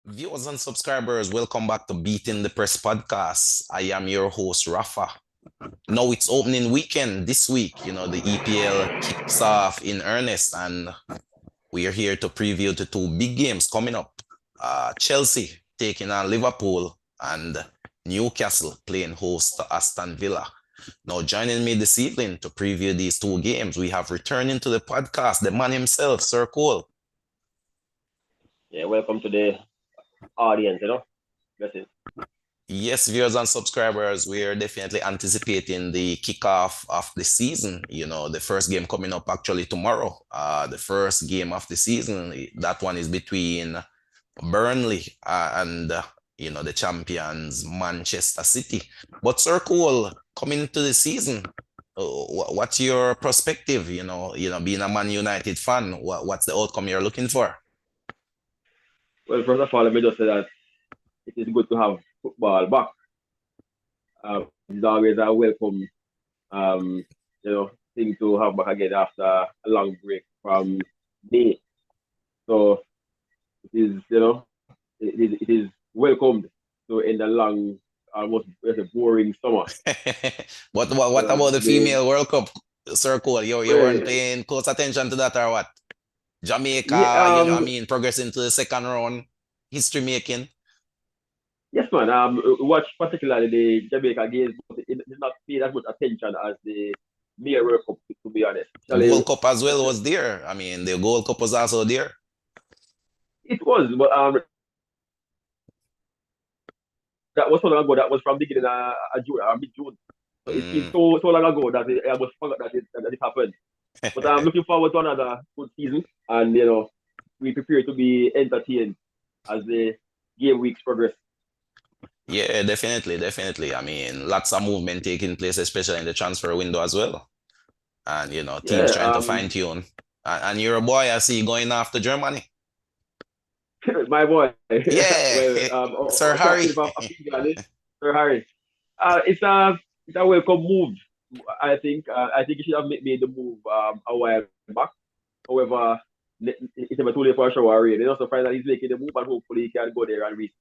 Viewers and subscribers, welcome back to Beating the Press podcast. I am your host, Rafa. Now it's opening weekend this week. The EPL kicks off in earnest, and we are here to preview the two big games coming up. Chelsea taking on Liverpool, and Newcastle playing host to Aston Villa. Now, joining me this evening to preview these two games, we have returning to the podcast, the man himself, Sir Cole. Yeah, welcome to the audience, Blessings. Yes, viewers and subscribers, we are definitely anticipating the kickoff of the season. The first game coming up actually tomorrow. The first game of the season, that one is between Burnley and the champions Manchester City. But Sir Cole, coming into the season, what's your perspective? Being a Man United fan, what's the outcome you're looking for? Well, first of all, let me just say that it is good to have football back. It's always a welcome, thing to have back again after a long break from May. So it is welcomed to end a long, almost boring summer. What about the female World Cup, Sir Cole? You weren't paying close attention to that or what? Jamaica, progressing to the second round, history making. Yes, man. Watch particularly the Jamaica games, but it did not pay as much attention as the Mayor World Cup, to be honest. Gold Cup as well was there. The Gold Cup was also there. It was, but that was so long ago. That was from beginning of June, mid-June. So it's so long ago that I almost forgot that it happened. But I'm looking forward to another good season, and we prepare to be entertained as the game weeks progress. Yeah, definitely. Lots of movement taking place, especially in the transfer window as well. And teams trying to fine tune. And you're a boy, I see, going after Germany. My boy. Yeah. Well, Sir Harry. Sir Harry. It's a welcome move. I think he should have made the move a while back. However, it's never too late for a shower rain. It's not surprised that he's making the move, and hopefully he can go there and reach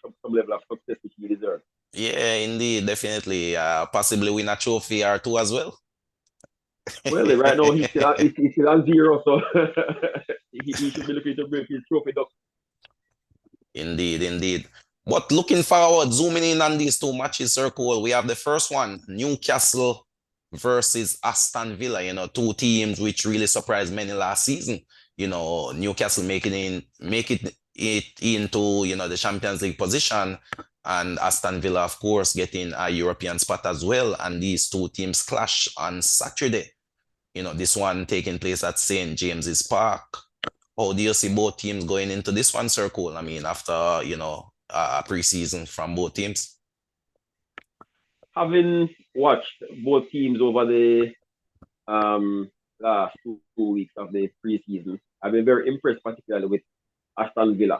some level of success which he deserves. Yeah, indeed, definitely. Possibly win a trophy or two as well. Well, right now he's still on zero, so he should be looking to break his trophy up. Indeed. But looking forward, zooming in on these two matches, Sir Cole, we have the first one, Newcastle versus Aston Villa, two teams which really surprised many last season. Newcastle making it into, the Champions League position, and Aston Villa, of course, getting a European spot as well. And these two teams clash on Saturday. This one taking place at St. James's Park. How do you see both teams going into this one, Sir Cole? After, a preseason from both teams? Having watched both teams over the last 2 weeks of the preseason, I've been very impressed, particularly with Aston Villa.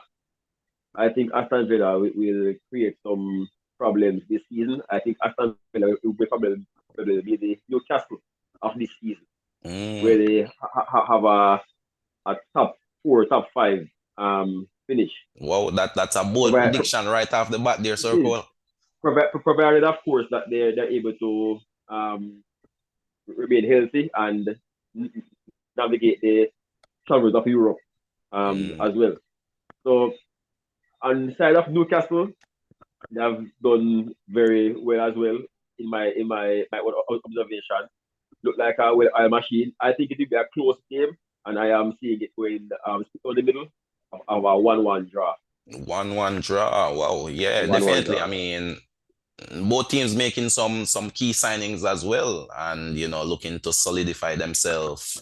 I think Aston Villa will create some problems this season. I think Aston Villa will probably be the Newcastle of this season, where they have a top 4, top 5 finish. Wow, that's a bold prediction right off the bat there, Sir Cole. Provided, of course, that they're able to remain healthy and navigate the troubles of Europe as well. So, on the side of Newcastle, they have done very well as well in my observation. Look like a well-oiled machine. I think it will be a close game, and I am seeing it going in the middle of a 1-1 draw. 1-1 draw. Wow, yeah, definitely. Both teams making some key signings as well, and looking to solidify themselves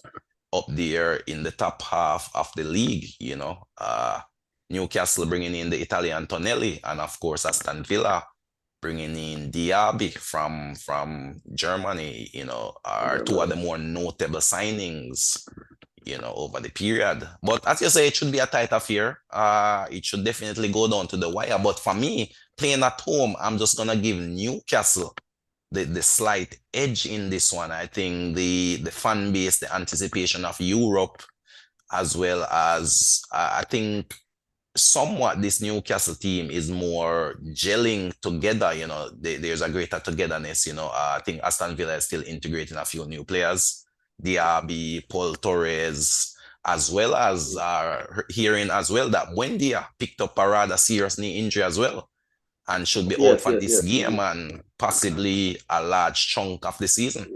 up there in the top half of the league. Newcastle bringing in the Italian Tonelli, and of course Aston Villa bringing in Diaby from Germany. Are two of the more notable signings over the period. But as you say, it should be a tight affair. It should definitely go down to the wire. But for me, playing at home, I'm just going to give Newcastle the slight edge in this one. I think the fan base, the anticipation of Europe, as well as I think somewhat this Newcastle team is more gelling together. There's a greater togetherness. I think Aston Villa is still integrating a few new players. Diaby, Paul Torres, as well as hearing as well that Buendia picked up a rather serious knee injury as well and should be out Yes, for yes, this yes. game and possibly a large chunk of the season.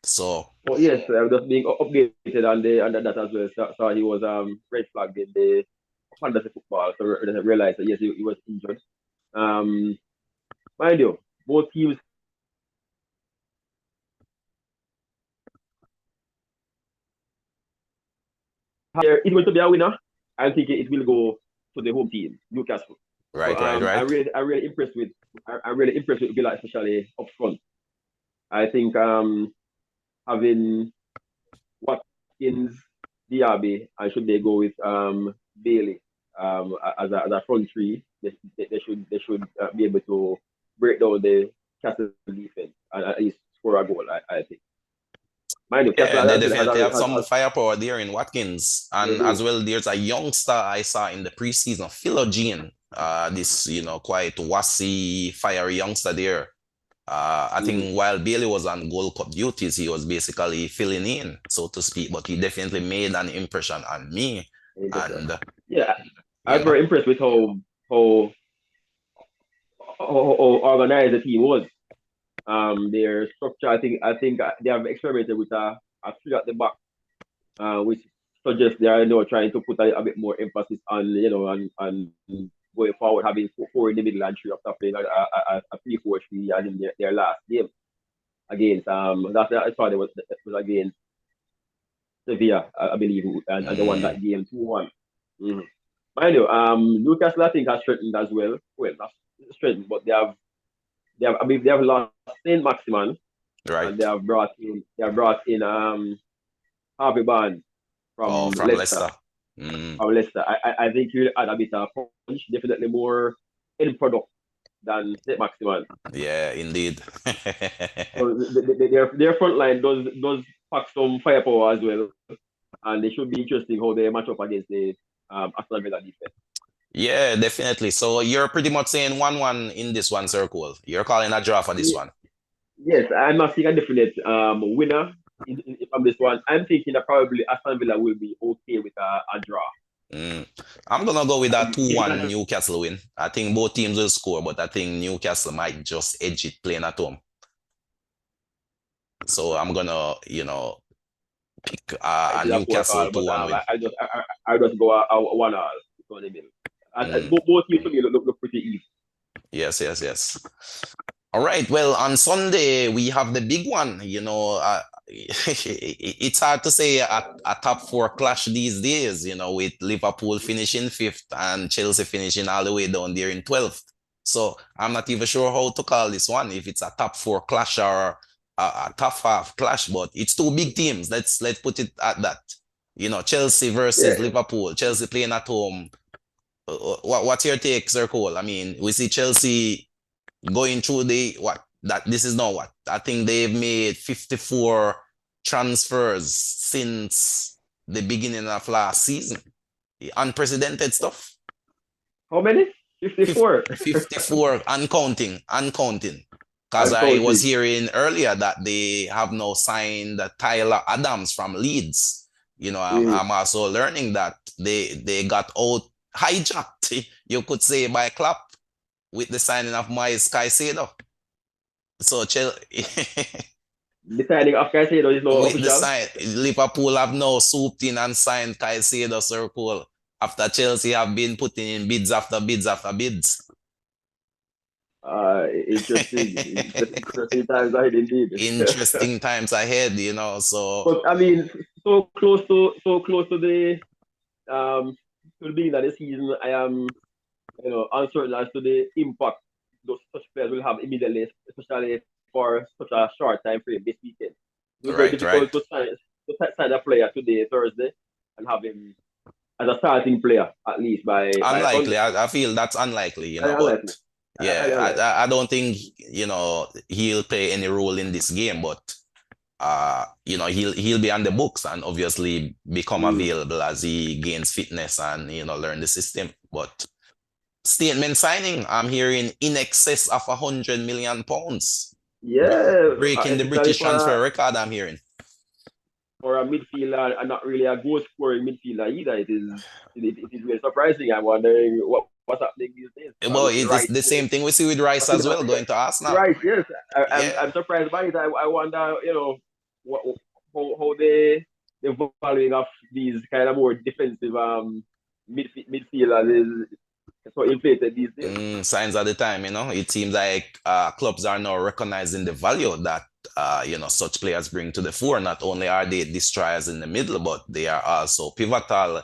So, Oh yes, I'm just being updated on that as well. So he was red flagged in the fantasy football. So I realized that yes, he was injured. Um, Mind you, both teams there is going to be a winner. I think it will go to the home team, Newcastle. So right, right, I'm right. really impressed with I'm really impressed with Villa, especially up front. I think having Watkins, Diaby, and should they go with Bailey as a front three, they should be able to break down the Castle defense and at least score a goal. I think. Mind you, Castle Yeah, they has definitely have some has firepower there in Watkins. they And as do. well, there's a youngster I saw in the preseason, Philogene. This, quite wassy, fiery youngster there. I Mm-hmm. think while Bailey was on Gold Cup duties, he was basically filling in, so to speak. But he definitely made an impression on me. And, Yeah, I you was know, very impressed with how how organized the team was. Their structure, I think they have experimented with a three at the back, which suggests they are trying to put a bit more emphasis on on going forward, having four in the middle and three up top, playing a 3-4-3 as in their last game against I thought it was against Sevilla, I believe, and they won mm, that game 2-1. Mm-hmm. Mind you, Newcastle I think has strengthened as well. Well, not strengthened, but they have I mean they have lost Saint Maximan and right. they have brought in Harvey Barnes Oh, from from Leicester. Leicester. Mm, I think he'll add a bit of punch, definitely more end product than Saint Maximan. yeah, indeed. So their front line does pack some firepower as well, and it should be interesting how they match up against the Aston Villa defense. Yeah, definitely. So you're pretty much saying 1-1 in this one circle. You're calling a draw for this one. Yes, I'm not seeing a definite winner from this one. I'm thinking that probably Aston Villa will be okay with a draw. Mm. I'm gonna go with a Given 2-1 that, Newcastle win. I think both teams will score, but I think Newcastle might just edge it playing at home. So I'm gonna, pick it a is a poor Newcastle call, but 2-1 win. I just go a 1-1 in the middle. Mm. Both teams to me look pretty even. Yes, yes, yes. All right. Well, on Sunday we have the big one. It's hard to say a top four clash these days. With Liverpool finishing fifth and Chelsea finishing all the way down there in 12th. So I'm not even sure how to call this one. If it's a top four clash or a top half clash, but it's two big teams. Let's put it at that. Chelsea versus Yeah, Liverpool. Chelsea playing at home. What's your take, Sir Cole? I mean, we see Chelsea going through this is now what I think they've made 54 transfers since the beginning of last season. Unprecedented stuff. how many? Fif- 54 54 uncounting. Because and I was counting. hearing earlier that they have now signed Tyler Adams from Leeds. Mm. I'm also learning that they got out hijacked, you could say, by Klopp with the signing of Moise Caicedo. So The signing of Caicedo is no with the official. sign, Liverpool have now swooped in and signed Caicedo circle after Chelsea have been putting in bids after bids after bids. Interesting times ahead indeed. Interesting times ahead. So But I mean, so close um to the beginning of the season, I am uncertain as to the impact those such players will have immediately, especially for such a short time frame this weekend. It was very right, difficult right. to sign a player today, Thursday, and have him as a starting player at least by Unlikely. Sunday. I feel that's unlikely. But Unlikely. yeah, Highly unlikely. I don't think he'll play any role in this game, but he'll be on the books and obviously become Mm. available as he gains fitness and learn the system. But statement signing, I'm hearing in excess of £100 million. Yeah, Breaking the especially British transfer record, I'm hearing. for a midfielder and not really a goal scoring midfielder either. It is really surprising. I'm wondering what's happening these days. Well, With it's Rice, the same thing we see with Rice as well, going to Arsenal. Rice, yes. Yeah. I'm surprised by it. I wonder, what, how the valuing of these kind of more defensive midfielders is so inflated these days. Signs of the time, It seems like clubs are now recognizing the value that such players bring to the fore. Not only are they destroyers in the middle, but they are also pivotal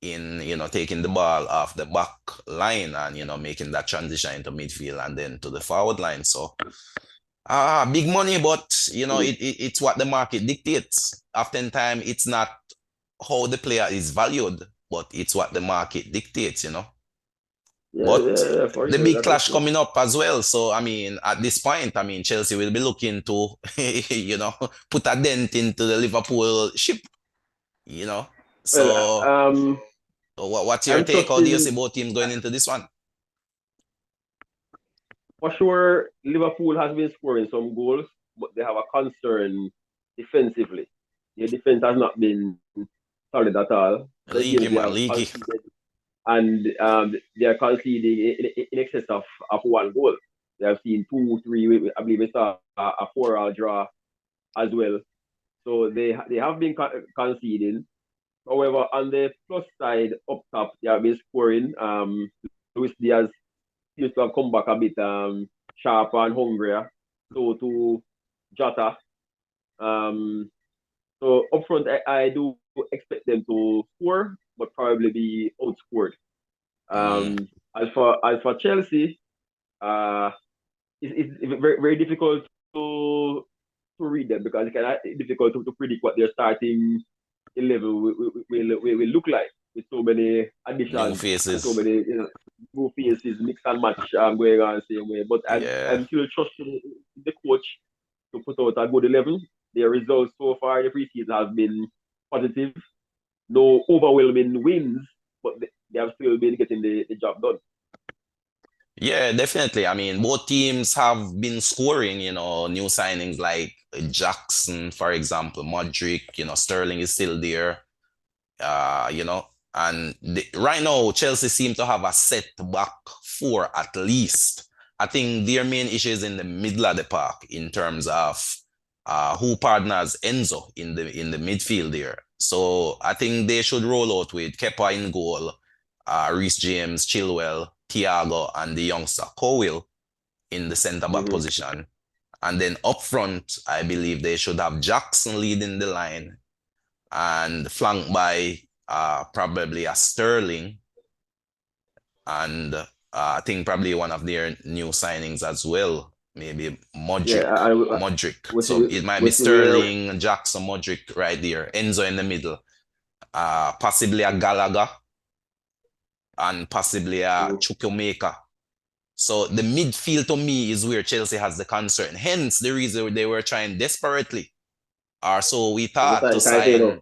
in taking the ball off the back line and making that transition into midfield and then to the forward line. So big money, but it's what the market dictates. Oftentimes it's not how the player is valued, but it's what the market dictates. But Yeah, for the sure. big That is clash true. coming up as well. So, I mean, at this point, I mean, Chelsea will be looking to, put a dent into the Liverpool ship, you know. Well, So, what's your I'm take? How do you trusting see both teams going into this one? for sure. Liverpool has been scoring some goals, but they have a concern defensively. Their defense has not been solid at all. The Leaky, games they man, have leaky. conceded, and they are conceding in excess of one goal. They have seen two, three. I believe it's a 4-all draw as well. So they have been conceding. However, on the plus side, up top, they have been scoring. Luis Diaz seems to have come back a bit sharper and hungrier. So to Jota. Um, so up front, I do expect them to score, but probably be outscored. Mm. As for Chelsea, uh, it's very very difficult to read them because it's kind of difficult to predict what their starting 11 will look like with so many New additions and so faces. many new faces, mix and match going on the same way. But Yeah. I'm still trusting the coach to put out a good 11. Their results so far in the preseason have been positive. No overwhelming wins, but they have still been getting the job done. Yeah, definitely. I mean, both teams have been scoring, new signings like Jackson, for example, Modric, Sterling is still there. And right now Chelsea seem to have a set back four at least. I think their main issue is in the middle of the park in terms of who partners Enzo in the midfield there. So I think they should roll out with Kepa in goal, Reece James, Chilwell, Thiago, and the youngster Cowell in the centre back Mm-hmm. position. And then up front, I believe they should have Jackson leading the line and flanked by probably a Sterling and I think probably one of their new signings as well, maybe Yeah, Modric. Modric. we'll see, So it might be we'll see where. Sterling, Jackson, Modric right there, Enzo in the middle, possibly a Gallagher and possibly a Mm, Chukwuemeka. So the midfield to me is where Chelsea has the concern. Hence the reason they were trying desperately, or so we thought, to Caicedo. sign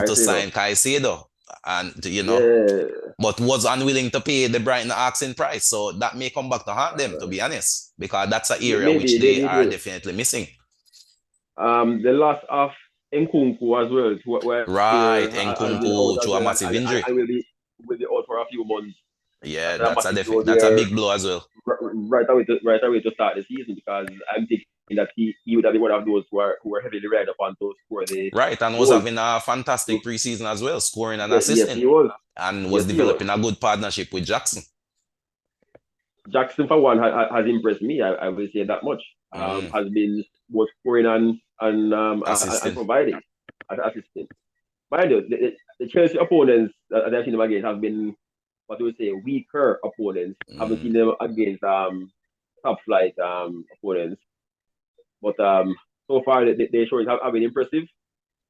to sign Caicedo, and Yeah. but was unwilling to pay the Brighton asking price. So that may come back to haunt them, to be honest, because that's an area which Maybe, they maybe it are will. definitely missing. The loss of Nkunku as well, Right, where has been out Nkunku as to a well, massive injury. and will be out for a few months. Yeah, That's a that's a massive blow that's a there big blow as well. right away to start the season because I'm thinking that he would have been one of those who are heavily relied upon to score the Right, and was goals. having a So, fantastic preseason as well, scoring and yes, assisting, he was. and was Yes, he was. developing a good partnership with Jackson. Jackson, for one, has impressed me. I will say that much. Mm, Has been both scoring and assisting. providing as assistant. Mind you, the Chelsea opponents that I've seen them against have been, what do we say, weaker opponents. Haven't Mm. seen them against top flight opponents. But so far they showing have been impressive.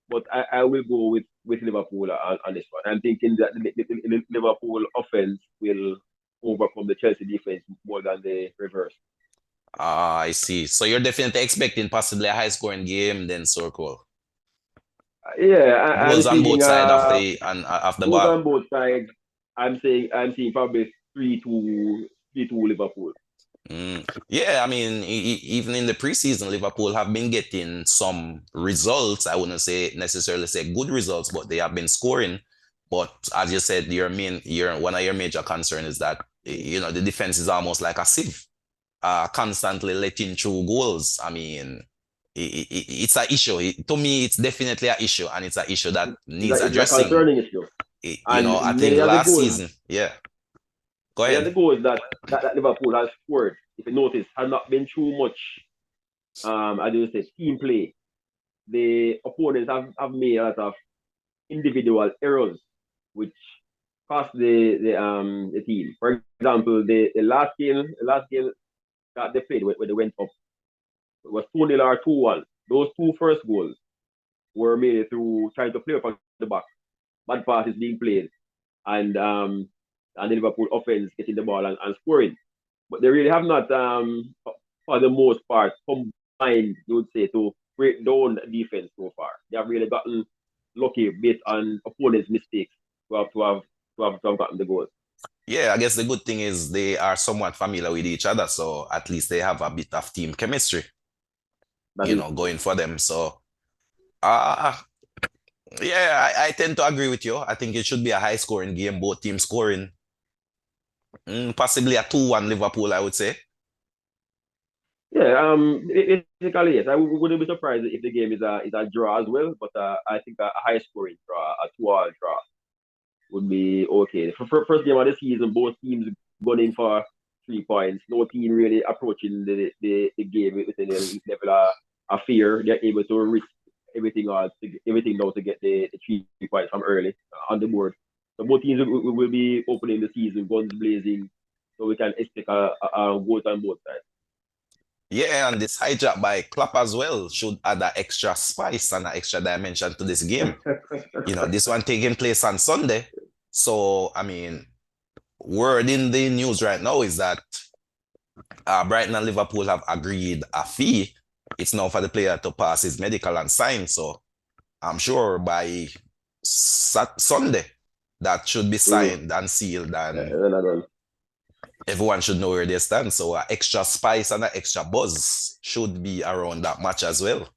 But I will go with Liverpool on this one. I'm thinking that the Liverpool offense will overcome the Chelsea defense more than the reverse. I see. So you're definitely expecting possibly a high scoring game, then circle. Yeah, I'm Goals on thinking both sides of the goals ball. on both sides, I'm seeing probably 3-2, 3-2 Liverpool. Yeah, I mean, even in the preseason, Liverpool have been getting some results. I wouldn't say necessarily say good results, but they have been scoring. But as you said, your one of your major concern is that the defense is almost like a sieve, constantly letting through goals. I mean, it's an issue. To me, it's definitely an issue, and it's an issue that needs It's a addressing. concerning issue. And I think last season, yeah. Go many of ahead. the goals that Liverpool has scored, if you notice, has not been too much, as you say, team play. The opponents have made a lot of individual errors, which cost the team. For example, the last game that they played when they went up, it was 2-0 or 2-1. Those two first goals were made through trying to play up on the back. Bad passes being played, and the Liverpool offense getting the ball and scoring. But they really have not, for the most part, combined, you would say, to break down defense so far. They have really gotten lucky based on opponents' mistakes to have gotten the goal. Yeah, I guess the good thing is they are somewhat familiar with each other, so at least they have a bit of team chemistry, That is going for them. So, uh, yeah, I tend to agree with you. I think it should be a high scoring game, both teams scoring. Possibly a 2-1 Liverpool, I would say. yeah. Basically, yes. I wouldn't be surprised if the game is a draw as well. But I think a high scoring draw, a 2-all draw, would be okay. For first game of the season, both teams gunning for 3 points. No team really approaching the game with a level of fear. They're able to risk everything now to get the 3 points from early on the board. So both teams will be opening the season guns blazing, so we can expect a goals on both sides. Yeah, and this hijack by Klopp as well should add an extra spice and an extra dimension to this game. This one taking place on Sunday. So, I mean, word in the news right now is that Brighton and Liverpool have agreed a fee. It's now for the player to pass his medical and sign. So I'm sure by Sunday that should be signed and sealed, and everyone should know where they stand. So extra spice and an extra buzz should be around that match as well.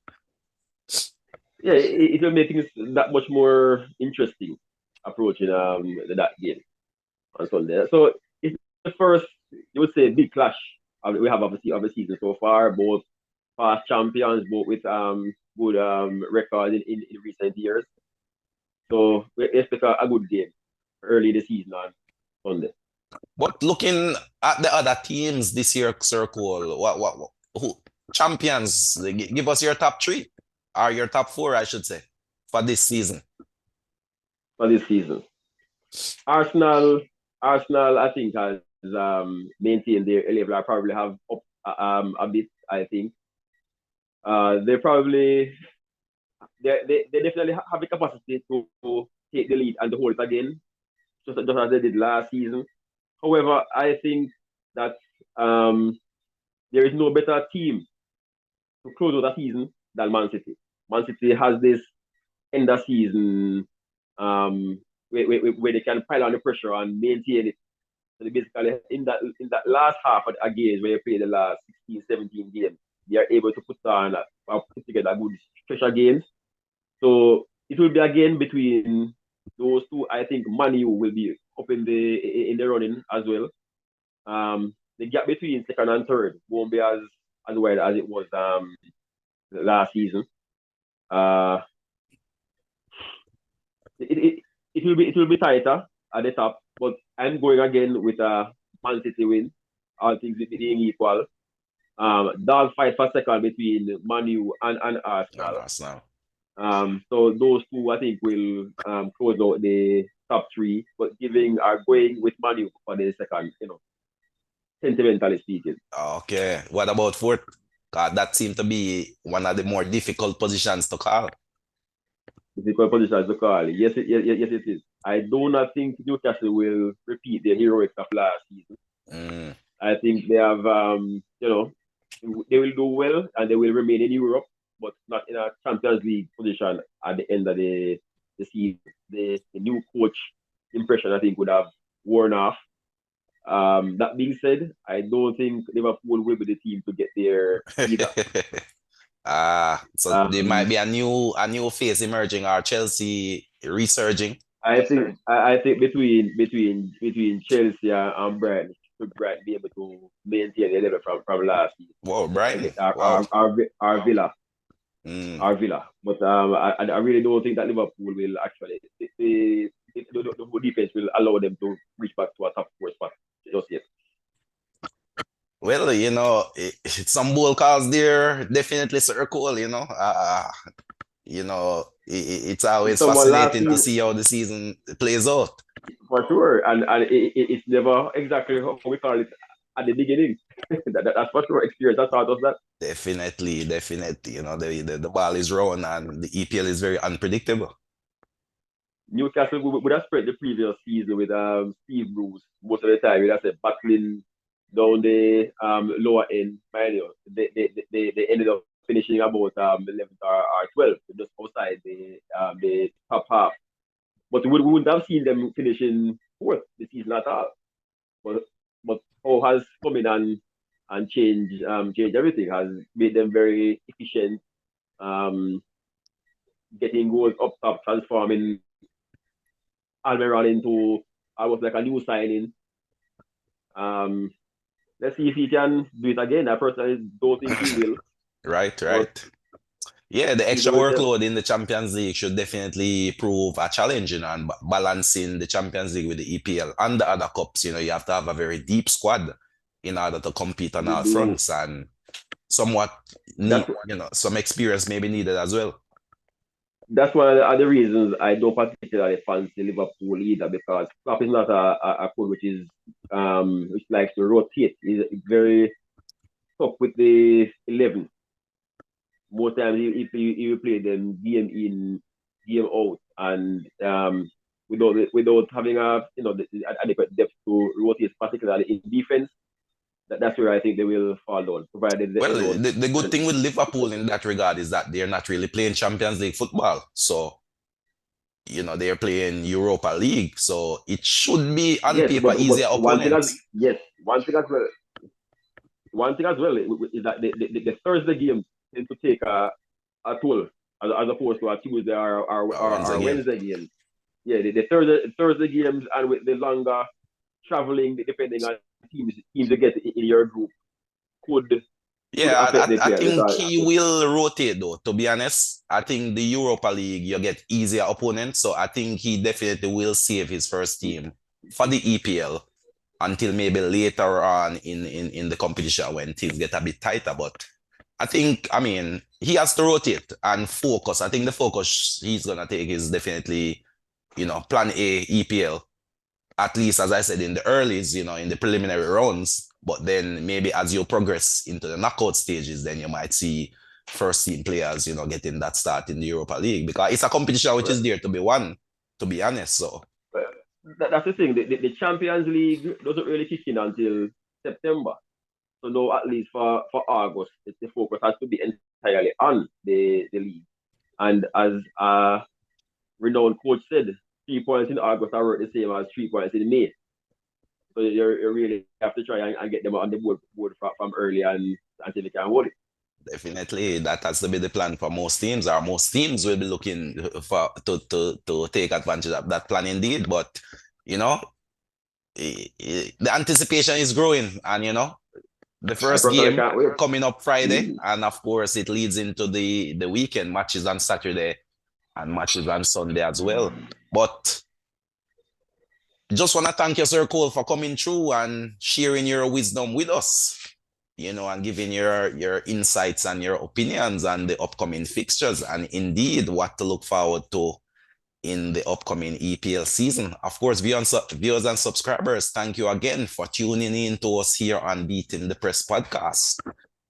Yeah, it will make things that much more interesting approaching that game on Sunday. So it's the first, you would say, big clash we have obviously of the season so far. Both past champions, both with good records in recent years. So we expect a good game early the season on Sunday. But looking at the other teams this year, Circle, who champions? Give us your top three or your top four, I should say, for this season. For this season, Arsenal, I think has maintained their level. I probably have up a bit. I think they probably they definitely have the capacity to take the lead and to hold it again, just as they did last season. However, I think that there is no better team to close out a season than Man City. Man City has this end of season where they can pile on the pressure and maintain it. So they basically in that last half of the games where you play the last 16, 17 games, they are able to put together a good stretch of games. So it will be again between those two. I think Manu will be up in the running as well. The gap between second and third won't be as wide as it was last season. Uh, it will be tighter at the top, but I'm going again with a Man City win. All things being equal. Dog fight for second between Manu and And Arsenal. Arsenal. So those two, I think, will close out the top three, but going with Manu for the second, sentimentally speaking. Okay. What about fourth? That seemed to be one of the more difficult positions to call. Difficult position to call. Yes, yes, it is. I do not think Newcastle will repeat their heroics of last season. I think they have, they will do well and they will remain in Europe, but not in a Champions League position at the end of the season. The new coach impression, I think, would have worn off. That being said, I don't think Liverpool will be the team to get there either. So there might Um, be a new face emerging, or Chelsea resurging. I think between Chelsea and Brighton should Brighton be able to maintain the level from last season Wow, and Brighton. get Wow. our Villa. Mm. Our Villa. But I really don't think that Liverpool will actually the defense will allow them to reach back to a top four spot just yet. Well, some bold calls there definitely circle, it's If always someone last fascinating to season see how the season plays out. for sure, and it's never exactly how we call it at the beginning. That's for sure. Experience has taught us that. Definitely, definitely. The ball is round and the EPL is very unpredictable. Newcastle would have spread the previous season with Steve Bruce most of the time. We'd have said battling down the lower end. Mind you, they ended up finishing about 11th or 12th, just outside the top half. But we wouldn't have seen them finishing fourth the season at all. But but how has come in and change everything, has made them very efficient, um, getting goals up top, transforming Almiron into I was like a new signing. Um, let's see if he can do it again. I personally don't think he will, Right, but right. Yeah, the extra season will tell. workload in the Champions League should definitely prove a challenge, and balancing the Champions League with the EPL and the other cups. You have to have a very deep squad in order to compete on You all do. fronts, and somewhat That's need, some experience may be needed as well. that's one of the reasons I don't particularly fancy Liverpool either, because Klopp is not a coach which likes to rotate. He's very tough with the 11. Most times he will play them game in, game out, and without having the adequate depth to rotate, particularly in defense. That's where I think they will fall down, provided Well, they don't. the good thing with Liverpool in that regard is that they're not really playing Champions League football. So, they're playing Europa League. So it should be on Yes, paper but easier one thing as opponents. yes, one thing as well is that the Thursday games tend to take a toll, as opposed to a Tuesday or Wednesday game. Wednesday game. Yeah, the Thursday games, and with the longer traveling, depending on teams you get in your group, could Yeah, affect the I players think because he will rotate though, to be honest. I think the Europa League, you get easier opponents. So I think he definitely will save his first team for the EPL until maybe later on in the competition when things get a bit tighter. But I mean, he has to rotate and focus. I think the focus he's going to take is definitely, plan A, EPL, at least as I said in the earlies, in the preliminary rounds. But then maybe as you progress into the knockout stages, then you might see first team players, getting that start in the Europa League, because it's a competition which is there to be won, to be honest. So that's the thing. The Champions League doesn't really kick in until September. So now, at least for August, the focus has to be entirely on the league. And as a renowned coach said, 3 points in August are worth the same as 3 points in May. So you really have to try and get them on the board from early and until they can hold it. definitely that has to be the plan for most teams, or most teams will be looking for to take advantage of that plan indeed. But you know, the anticipation is growing, and the I first personally game can't wait. coming up Friday, Mm. and of course it leads into the weekend matches on Saturday and matches on Sunday as well. But just want to thank you, Sir Cole, for coming through and sharing your wisdom with us, and giving your insights and your opinions on the upcoming fixtures, and indeed what to look forward to in the upcoming EPL season. Of course, viewers and subscribers, thank you again for tuning in to us here on Beating the Press podcast.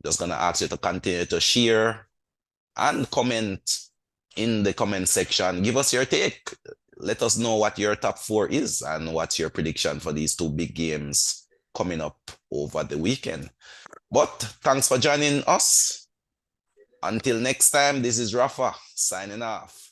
Just gonna ask you to continue to share and comment in the comment section. Give us your take. Let us know what your top four is and what's your prediction for these two big games coming up over the weekend. But thanks for joining us. Until next time, this is Rafa signing off.